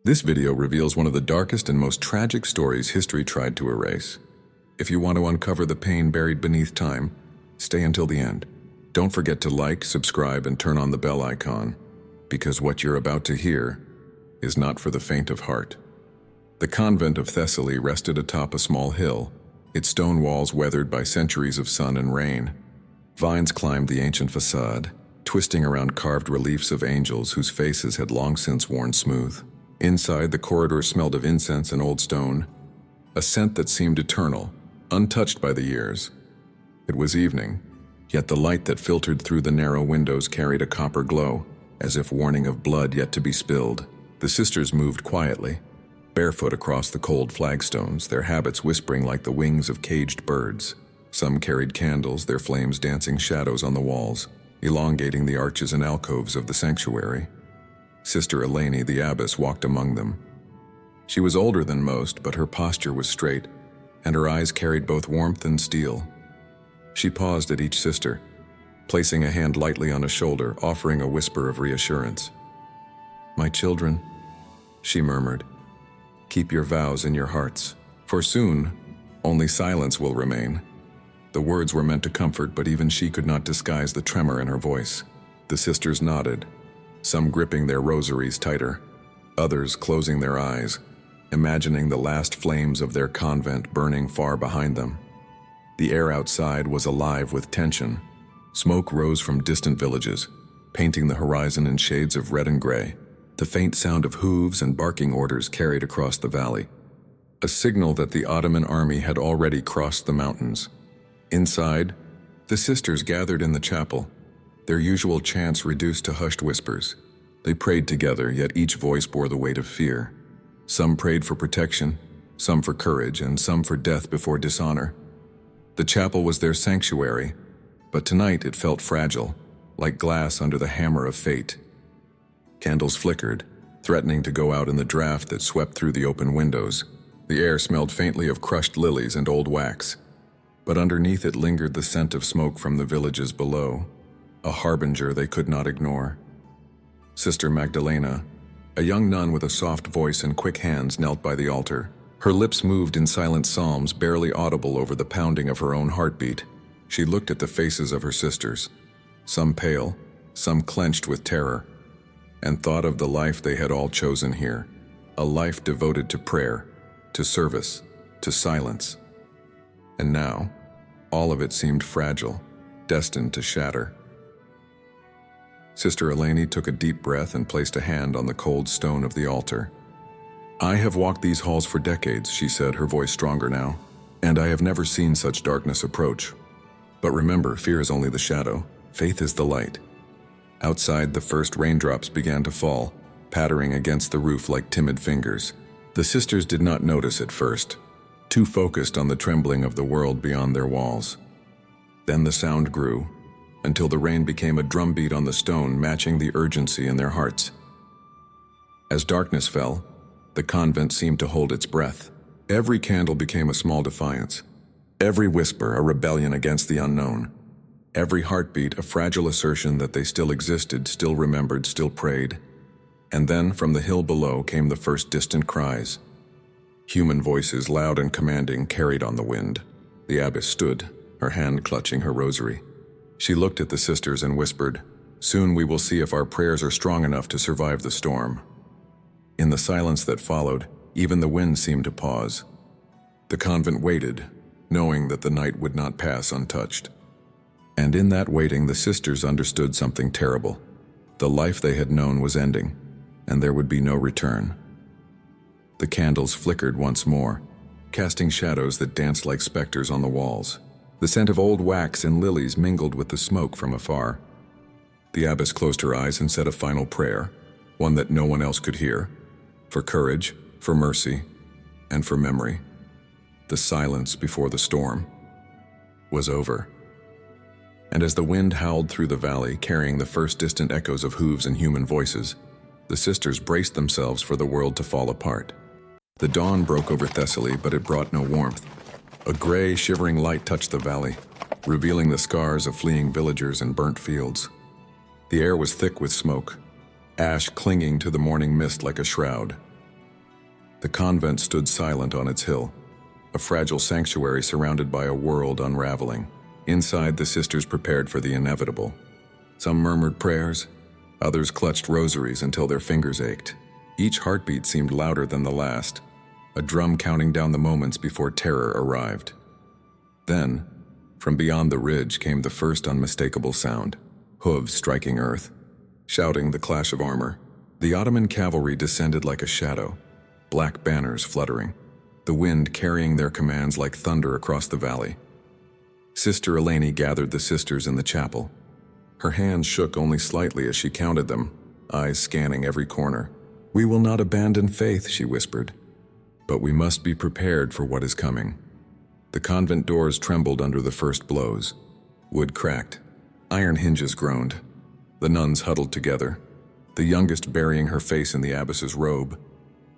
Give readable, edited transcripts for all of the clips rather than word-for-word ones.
This video reveals one of the darkest and most tragic stories history tried to erase. If you want to uncover the pain buried beneath time, stay until the end. Don't forget to like, subscribe, and turn on the bell icon, because what you're about to hear is not for the faint of heart. The convent of Thessaly rested atop a small hill, its stone walls weathered by centuries of sun and rain. Vines climbed the ancient facade, twisting around carved reliefs of angels whose faces had long since worn smooth. Inside, the corridor smelled of incense and old stone, a scent that seemed eternal, untouched by the years. It was evening, yet the light that filtered through the narrow windows carried a copper glow, as if warning of blood yet to be spilled. The sisters moved quietly, barefoot across the cold flagstones, their habits whispering like the wings of caged birds. Some carried candles, their flames dancing shadows on the walls, elongating the arches and alcoves of the sanctuary. Sister Eleni, the abbess, walked among them. She was older than most, but her posture was straight, and her eyes carried both warmth and steel. She paused at each sister, placing a hand lightly on a shoulder, offering a whisper of reassurance. "My children," she murmured, "keep your vows in your hearts, for soon only silence will remain." The words were meant to comfort, but even she could not disguise the tremor in her voice. The sisters nodded, some gripping their rosaries tighter, others closing their eyes, imagining the last flames of their convent burning far behind them. The air outside was alive with tension. Smoke rose from distant villages, painting the horizon in shades of red and gray. The faint sound of hooves and barking orders carried across the valley, a signal that the Ottoman army had already crossed the mountains. Inside, the sisters gathered in the chapel, their usual chants reduced to hushed whispers. They prayed together, yet each voice bore the weight of fear. Some prayed for protection, some for courage, and some for death before dishonor. The chapel was their sanctuary, but tonight it felt fragile, like glass under the hammer of fate. Candles flickered, threatening to go out in the draft that swept through the open windows. The air smelled faintly of crushed lilies and old wax, but underneath it lingered the scent of smoke from the villages below, a harbinger they could not ignore. Sister Magdalena, a young nun with a soft voice and quick hands, knelt by the altar. Her lips moved in silent psalms, barely audible over the pounding of her own heartbeat. She looked at the faces of her sisters, some pale, some clenched with terror, and thought of the life they had all chosen here, a life devoted to prayer, to service, to silence. And now, all of it seemed fragile, destined to shatter. Sister Eleni took a deep breath and placed a hand on the cold stone of the altar. "I have walked these halls for decades," she said, her voice stronger now, "and I have never seen such darkness approach. But remember, fear is only the shadow. Faith is the light." Outside, the first raindrops began to fall, pattering against the roof like timid fingers. The sisters did not notice at first, too focused on the trembling of the world beyond their walls. Then the sound grew, until the rain became a drumbeat on the stone, matching the urgency in their hearts. As darkness fell, the convent seemed to hold its breath. Every candle became a small defiance, every whisper a rebellion against the unknown, every heartbeat a fragile assertion that they still existed, still remembered, still prayed. And then from the hill below came the first distant cries. Human voices, loud and commanding, carried on the wind. The abbess stood, her hand clutching her rosary. She looked at the sisters and whispered, "Soon we will see if our prayers are strong enough to survive the storm." In the silence that followed, even the wind seemed to pause. The convent waited, knowing that the night would not pass untouched. And in that waiting, the sisters understood something terrible. The life they had known was ending, and there would be no return. The candles flickered once more, casting shadows that danced like specters on the walls. The scent of old wax and lilies mingled with the smoke from afar. The abbess closed her eyes and said a final prayer, one that no one else could hear, for courage, for mercy, and for memory. The silence before the storm was over. And as the wind howled through the valley, carrying the first distant echoes of hooves and human voices, the sisters braced themselves for the world to fall apart. The dawn broke over Thessaly, but it brought no warmth. A gray, shivering light touched the valley, revealing the scars of fleeing villagers and burnt fields. The air was thick with smoke, ash clinging to the morning mist like a shroud. The convent stood silent on its hill, a fragile sanctuary surrounded by a world unraveling. Inside, the sisters prepared for the inevitable. Some murmured prayers, others clutched rosaries until their fingers ached. Each heartbeat seemed louder than the last, a drum counting down the moments before terror arrived. Then, from beyond the ridge came the first unmistakable sound, hooves striking earth, shouting the clash of armor. The Ottoman cavalry descended like a shadow, black banners fluttering, the wind carrying their commands like thunder across the valley. Sister Eleni gathered the sisters in the chapel. Her hands shook only slightly as she counted them, eyes scanning every corner. "We will not abandon faith," she whispered, "but we must be prepared for what is coming." The convent doors trembled under the first blows. Wood cracked. Iron hinges groaned. The nuns huddled together, the youngest burying her face in the abbess's robe,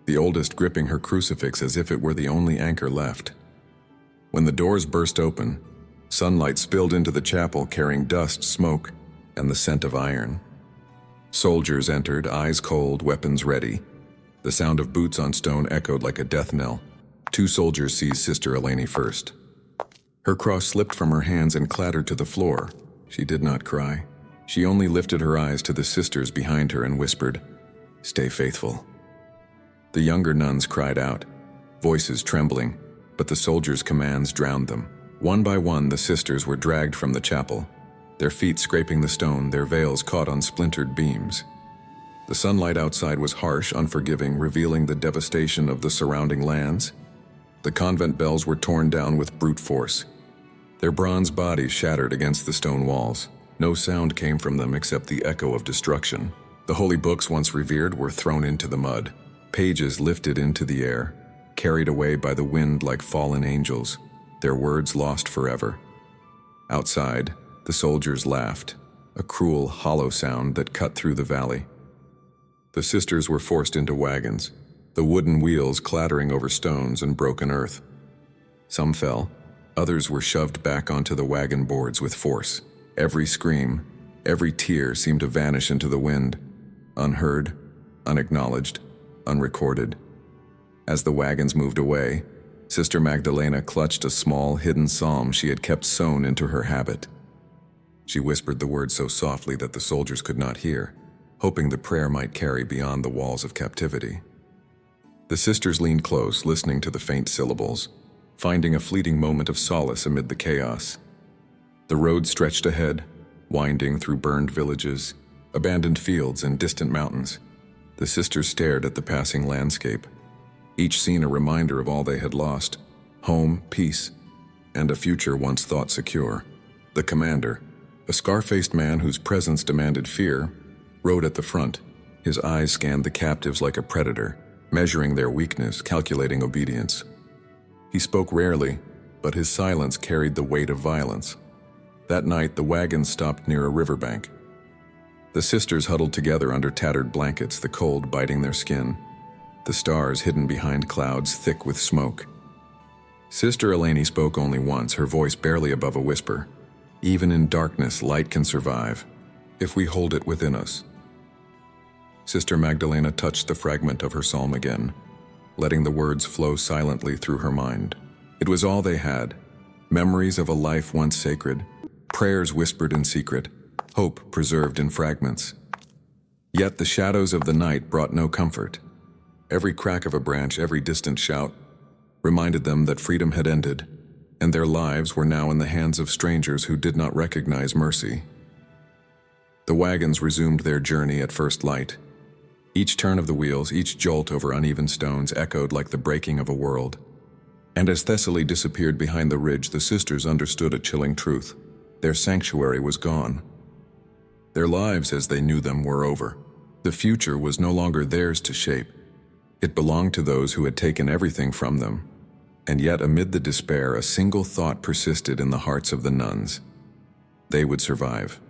the oldest gripping her crucifix as if it were the only anchor left. When the doors burst open, sunlight spilled into the chapel carrying dust, smoke, and the scent of iron. Soldiers entered, eyes cold, weapons ready. The sound of boots on stone echoed like a death knell. 2 soldiers seized Sister Eleni first. Her cross slipped from her hands and clattered to the floor. She did not cry. She only lifted her eyes to the sisters behind her and whispered, "Stay faithful." The younger nuns cried out, voices trembling, but the soldiers' commands drowned them. One by one, the sisters were dragged from the chapel, their feet scraping the stone, their veils caught on splintered beams. The sunlight outside was harsh, unforgiving, revealing the devastation of the surrounding lands. The convent bells were torn down with brute force, their bronze bodies shattered against the stone walls. No sound came from them except the echo of destruction. The holy books once revered were thrown into the mud, pages lifted into the air, carried away by the wind like fallen angels, their words lost forever. Outside, the soldiers laughed, a cruel, hollow sound that cut through the valley. The sisters were forced into wagons, the wooden wheels clattering over stones and broken earth. Some fell, others were shoved back onto the wagon boards with force. Every scream, every tear seemed to vanish into the wind, unheard, unacknowledged, unrecorded. As the wagons moved away, Sister Magdalena clutched a small, hidden psalm she had kept sewn into her habit. She whispered the words so softly that the soldiers could not hear, hoping the prayer might carry beyond the walls of captivity. The sisters leaned close, listening to the faint syllables, finding a fleeting moment of solace amid the chaos. The road stretched ahead, winding through burned villages, abandoned fields, and distant mountains. The sisters stared at the passing landscape, each scene a reminder of all they had lost: home, peace, and a future once thought secure. The commander, a scar-faced man whose presence demanded fear, rode at the front. His eyes scanned the captives like a predator, measuring their weakness, calculating obedience. He spoke rarely, but his silence carried the weight of violence. That night, the wagons stopped near a riverbank. The sisters huddled together under tattered blankets, the cold biting their skin, the stars hidden behind clouds thick with smoke. Sister Eleni spoke only once, her voice barely above a whisper. "Even in darkness, light can survive, if we hold it within us." Sister Magdalena touched the fragment of her psalm again, letting the words flow silently through her mind. It was all they had, memories of a life once sacred, prayers whispered in secret, hope preserved in fragments. Yet the shadows of the night brought no comfort. Every crack of a branch, every distant shout, reminded them that freedom had ended, and their lives were now in the hands of strangers who did not recognize mercy. The wagons resumed their journey at first light. Each turn of the wheels, each jolt over uneven stones echoed like the breaking of a world. And as Thessaly disappeared behind the ridge, the sisters understood a chilling truth. Their sanctuary was gone. Their lives as they knew them were over. The future was no longer theirs to shape. It belonged to those who had taken everything from them. And yet, amid the despair, a single thought persisted in the hearts of the nuns. They would survive.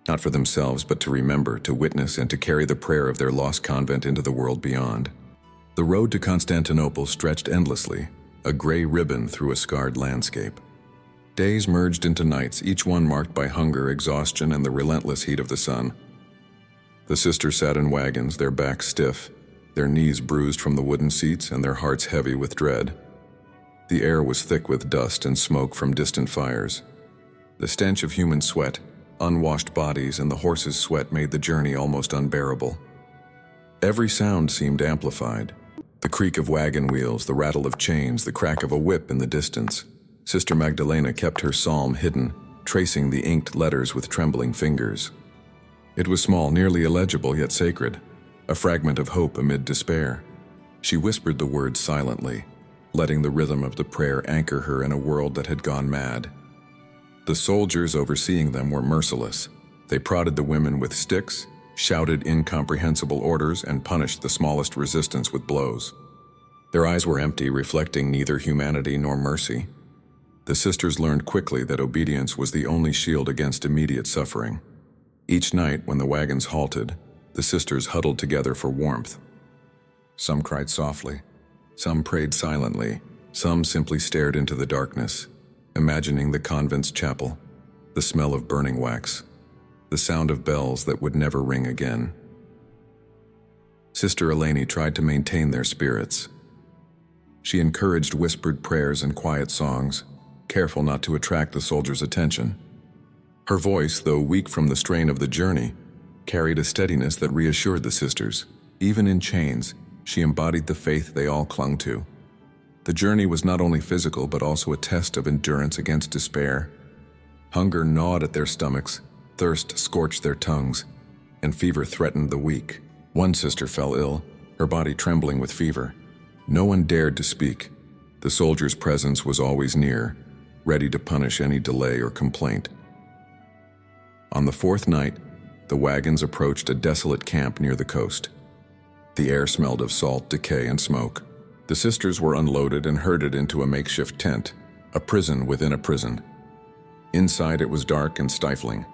Not for themselves, but to remember, to witness, and to carry the prayer of their lost convent into the world beyond. The road to Constantinople stretched endlessly, a gray ribbon through a scarred landscape. Days merged into nights, each one marked by hunger, exhaustion, and the relentless heat of the sun. The sisters sat in wagons, their backs stiff, their knees bruised from the wooden seats and their hearts heavy with dread. The air was thick with dust and smoke from distant fires. The stench of human sweat, unwashed bodies, and the horses' sweat made the journey almost unbearable. Every sound seemed amplified. The creak of wagon wheels, the rattle of chains, the crack of a whip in the distance. Sister Magdalena kept her psalm hidden, tracing the inked letters with trembling fingers. It was small, nearly illegible, yet sacred, a fragment of hope amid despair. She whispered the words silently, letting the rhythm of the prayer anchor her in a world that had gone mad. The soldiers overseeing them were merciless. They prodded the women with sticks, shouted incomprehensible orders, and punished the smallest resistance with blows. Their eyes were empty, reflecting neither humanity nor mercy. The sisters learned quickly that obedience was the only shield against immediate suffering. Each night, when the wagons halted, the sisters huddled together for warmth. Some cried softly, some prayed silently, some simply stared into the darkness, imagining the convent's chapel, the smell of burning wax, the sound of bells that would never ring again. Sister Eleni tried to maintain their spirits. She encouraged whispered prayers and quiet songs, careful not to attract the soldiers' attention. Her voice, though weak from the strain of the journey, carried a steadiness that reassured the sisters. Even in chains, she embodied the faith they all clung to. The journey was not only physical but also a test of endurance against despair. Hunger gnawed at their stomachs, thirst scorched their tongues, and fever threatened the weak. One sister fell ill, her body trembling with fever. No one dared to speak. The soldier's presence was always near, ready to punish any delay or complaint. On the fourth night, the wagons approached a desolate camp near the coast. The air smelled of salt, decay, and smoke. The sisters were unloaded and herded into a makeshift tent, a prison within a prison. Inside it was dark and stifling.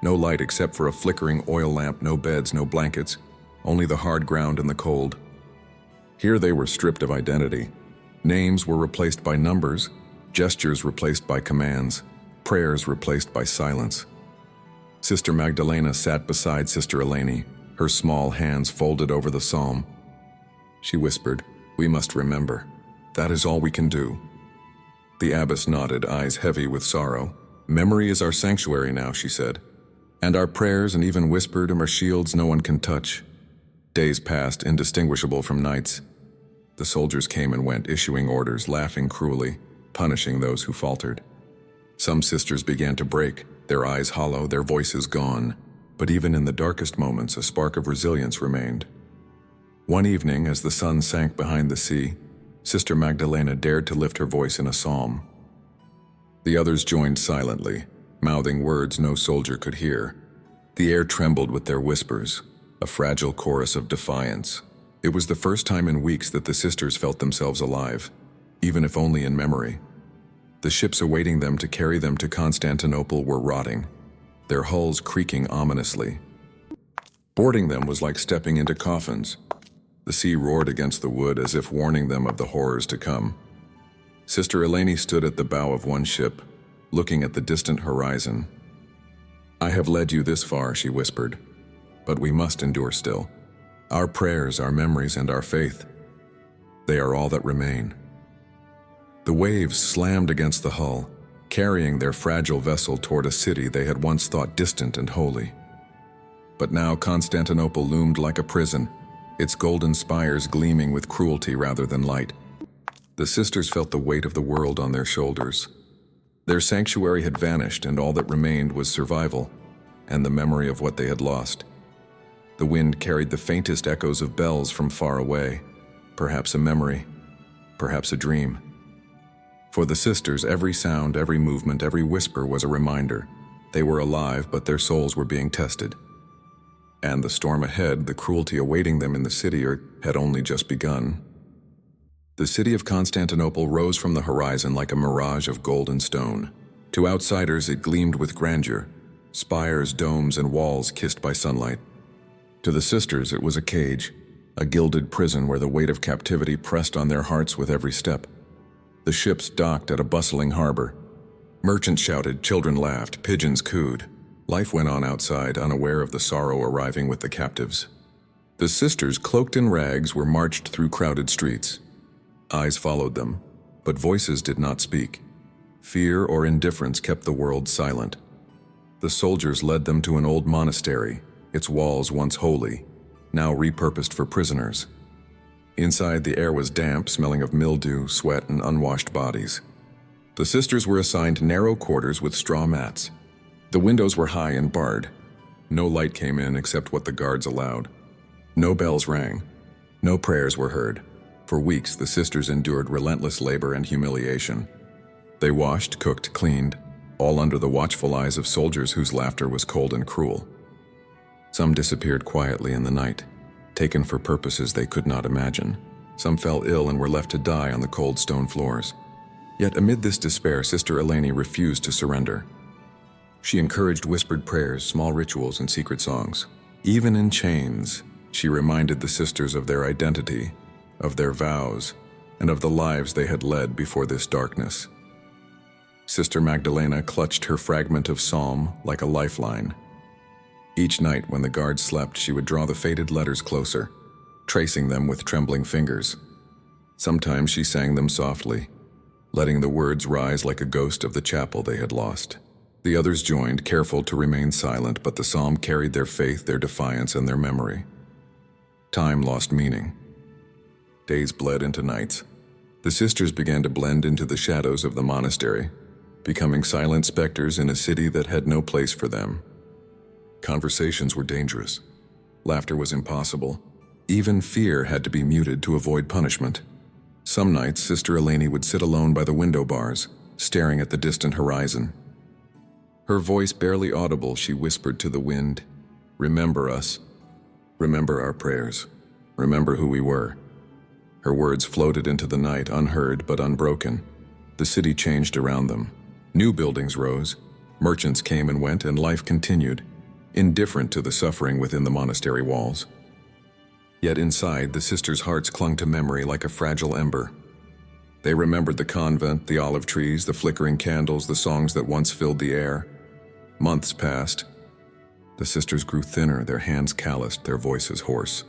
No light except for a flickering oil lamp, no beds, no blankets, only the hard ground and the cold. Here they were stripped of identity. Names were replaced by numbers, gestures replaced by commands, prayers replaced by silence. Sister Magdalena sat beside Sister Eleni, her small hands folded over the psalm. She whispered, "We must remember. That is all we can do." The abbess nodded, eyes heavy with sorrow. "Memory is our sanctuary now," she said. "And our prayers and even whispered are shields no one can touch." Days passed, indistinguishable from nights. The soldiers came and went, issuing orders, laughing cruelly, punishing those who faltered. Some sisters began to break, their eyes hollow, their voices gone. But even in the darkest moments, a spark of resilience remained. One evening, as the sun sank behind the sea, Sister Magdalena dared to lift her voice in a psalm. The others joined silently, mouthing words no soldier could hear. The air trembled with their whispers, a fragile chorus of defiance. It was the first time in weeks that the sisters felt themselves alive, even if only in memory. The ships awaiting them to carry them to Constantinople were rotting, their hulls creaking ominously. Boarding them was like stepping into coffins. The sea roared against the wood as if warning them of the horrors to come. Sister Eleni stood at the bow of one ship, looking at the distant horizon. "I have led you this far," she whispered, "but we must endure still. Our prayers, our memories, and our faith, they are all that remain." The waves slammed against the hull, carrying their fragile vessel toward a city they had once thought distant and holy. But now Constantinople loomed like a prison, its golden spires gleaming with cruelty rather than light. The sisters felt the weight of the world on their shoulders. Their sanctuary had vanished, and all that remained was survival and the memory of what they had lost. The wind carried the faintest echoes of bells from far away, perhaps a memory, perhaps a dream. For the sisters, every sound, every movement, every whisper was a reminder. They were alive, but their souls were being tested. And the storm ahead, the cruelty awaiting them in the city, had only just begun. The city of Constantinople rose from the horizon like a mirage of gold and stone. To outsiders, it gleamed with grandeur, spires, domes, and walls kissed by sunlight. To the sisters, it was a cage, a gilded prison where the weight of captivity pressed on their hearts with every step. The ships docked at a bustling harbor. Merchants shouted, children laughed, pigeons cooed. Life went on outside, unaware of the sorrow arriving with the captives. The sisters, cloaked in rags, were marched through crowded streets. Eyes followed them, but voices did not speak. Fear or indifference kept the world silent. The soldiers led them to an old monastery, its walls once holy, now repurposed for prisoners. Inside, the air was damp, smelling of mildew, sweat, and unwashed bodies. The sisters were assigned narrow quarters with straw mats. The windows were high and barred. No light came in except what the guards allowed. No bells rang. No prayers were heard. For weeks, the sisters endured relentless labor and humiliation. They washed, cooked, cleaned, all under the watchful eyes of soldiers whose laughter was cold and cruel. Some disappeared quietly in the night, taken for purposes they could not imagine. Some fell ill and were left to die on the cold stone floors. Yet amid this despair, Sister Eleni refused to surrender. She encouraged whispered prayers, small rituals, and secret songs. Even in chains, she reminded the sisters of their identity, of their vows, and of the lives they had led before this darkness. Sister Magdalena clutched her fragment of psalm like a lifeline. Each night when the guards slept, she would draw the faded letters closer, tracing them with trembling fingers. Sometimes she sang them softly, letting the words rise like a ghost of the chapel they had lost. The others joined, careful to remain silent, but the psalm carried their faith, their defiance, and their memory. Time lost meaning. Days bled into nights. The sisters began to blend into the shadows of the monastery, becoming silent specters in a city that had no place for them. Conversations were dangerous. Laughter was impossible. Even fear had to be muted to avoid punishment. Some nights, Sister Eleni would sit alone by the window bars, staring at the distant horizon. Her voice barely audible, she whispered to the wind, "Remember us. Remember our prayers. Remember who we were." Her words floated into the night, unheard but unbroken. The city changed around them. New buildings rose, merchants came and went, and life continued, indifferent to the suffering within the monastery walls. Yet inside, the sisters' hearts clung to memory like a fragile ember. They remembered the convent, the olive trees, the flickering candles, the songs that once filled the air. Months passed. The sisters grew thinner, their hands calloused, their voices hoarse.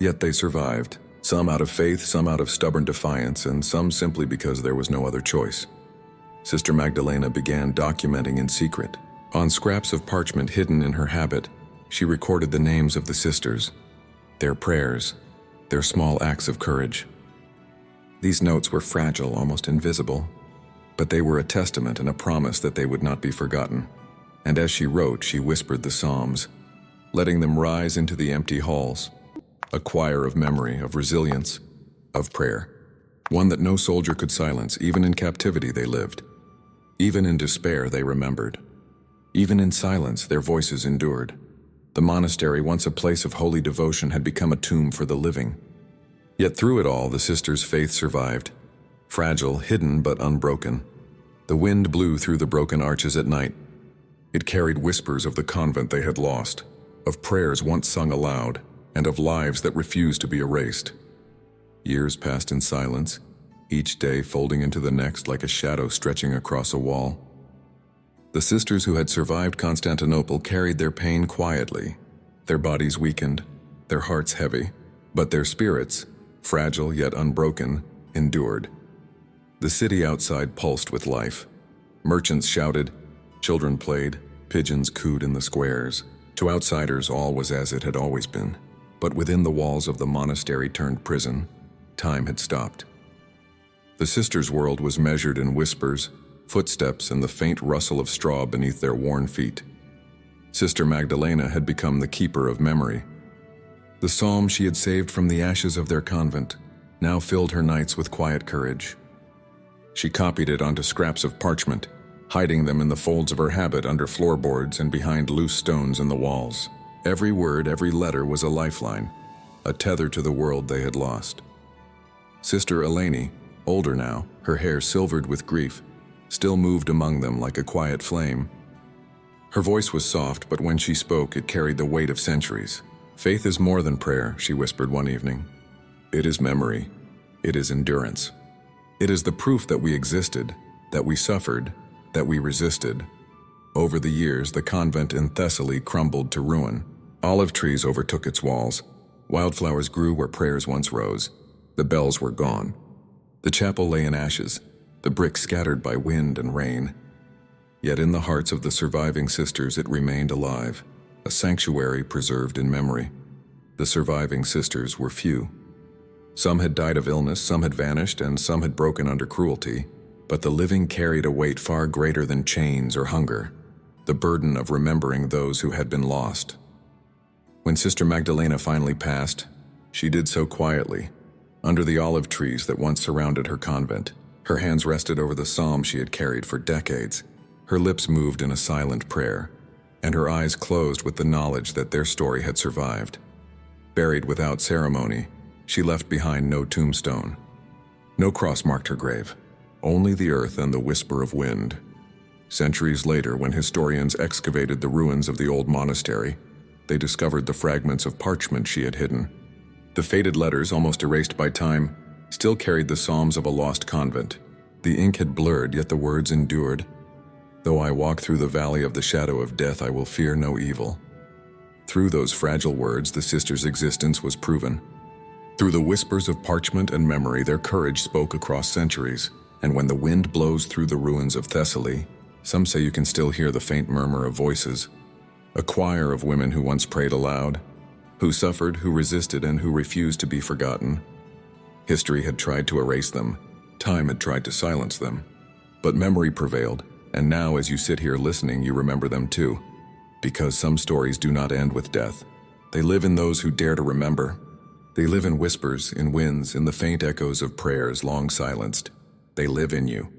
Yet they survived, some out of faith, some out of stubborn defiance, and some simply because there was no other choice. Sister Magdalena began documenting in secret. On scraps of parchment hidden in her habit, she recorded the names of the sisters, their prayers, their small acts of courage. These notes were fragile, almost invisible, but they were a testament and a promise that they would not be forgotten. And as she wrote, she whispered the Psalms, letting them rise into the empty halls, a choir of memory, of resilience, of prayer, one that no soldier could silence. Even in captivity they lived. Even in despair they remembered. Even in silence their voices endured. The monastery, once a place of holy devotion, had become a tomb for the living. Yet through it all, the sisters' faith survived, fragile, hidden, but unbroken. The wind blew through the broken arches at night. It carried whispers of the convent they had lost, of prayers once sung aloud, and of lives that refused to be erased. Years passed in silence, each day folding into the next like a shadow stretching across a wall. The sisters who had survived Constantinople carried their pain quietly, their bodies weakened, their hearts heavy, but their spirits, fragile yet unbroken, endured. The city outside pulsed with life. Merchants shouted, children played, pigeons cooed in the squares. To outsiders, all was as it had always been. But within the walls of the monastery turned prison, time had stopped. The sisters' world was measured in whispers, footsteps, and the faint rustle of straw beneath their worn feet. Sister Magdalena had become the keeper of memory. The psalm she had saved from the ashes of their convent now filled her nights with quiet courage. She copied it onto scraps of parchment, hiding them in the folds of her habit under floorboards and behind loose stones in the walls. Every word, every letter was a lifeline, a tether to the world they had lost. Sister Eleni, older now, her hair silvered with grief, still moved among them like a quiet flame. Her voice was soft, but when she spoke, it carried the weight of centuries. "Faith is more than prayer," she whispered one evening. "It is memory. It is endurance. It is the proof that we existed, that we suffered, that we resisted." Over the years, the convent in Thessaly crumbled to ruin. Olive trees overtook its walls. Wildflowers grew where prayers once rose. The bells were gone. The chapel lay in ashes, the bricks scattered by wind and rain. Yet in the hearts of the surviving sisters it remained alive, a sanctuary preserved in memory. The surviving sisters were few. Some had died of illness, some had vanished, and some had broken under cruelty. But the living carried a weight far greater than chains or hunger, the burden of remembering those who had been lost. When Sister Magdalena finally passed, she did so quietly, under the olive trees that once surrounded her convent. Her hands rested over the psalm she had carried for decades. Her lips moved in a silent prayer, and her eyes closed with the knowledge that their story had survived. Buried without ceremony, she left behind no tombstone. No cross marked her grave, only the earth and the whisper of wind. Centuries later, when historians excavated the ruins of the old monastery, they discovered the fragments of parchment she had hidden. The faded letters, almost erased by time, still carried the psalms of a lost convent. The ink had blurred, yet the words endured. Though I walk through the valley of the shadow of death, I will fear no evil. Through those fragile words, the sisters' existence was proven. Through the whispers of parchment and memory, their courage spoke across centuries. And when the wind blows through the ruins of Thessaly, some say you can still hear the faint murmur of voices. A choir of women who once prayed aloud, who suffered, who resisted, and who refused to be forgotten. History had tried to erase them. Time had tried to silence them. But memory prevailed, and now as you sit here listening, you remember them too. Because some stories do not end with death. They live in those who dare to remember. They live in whispers, in winds, in the faint echoes of prayers long silenced. They live in you.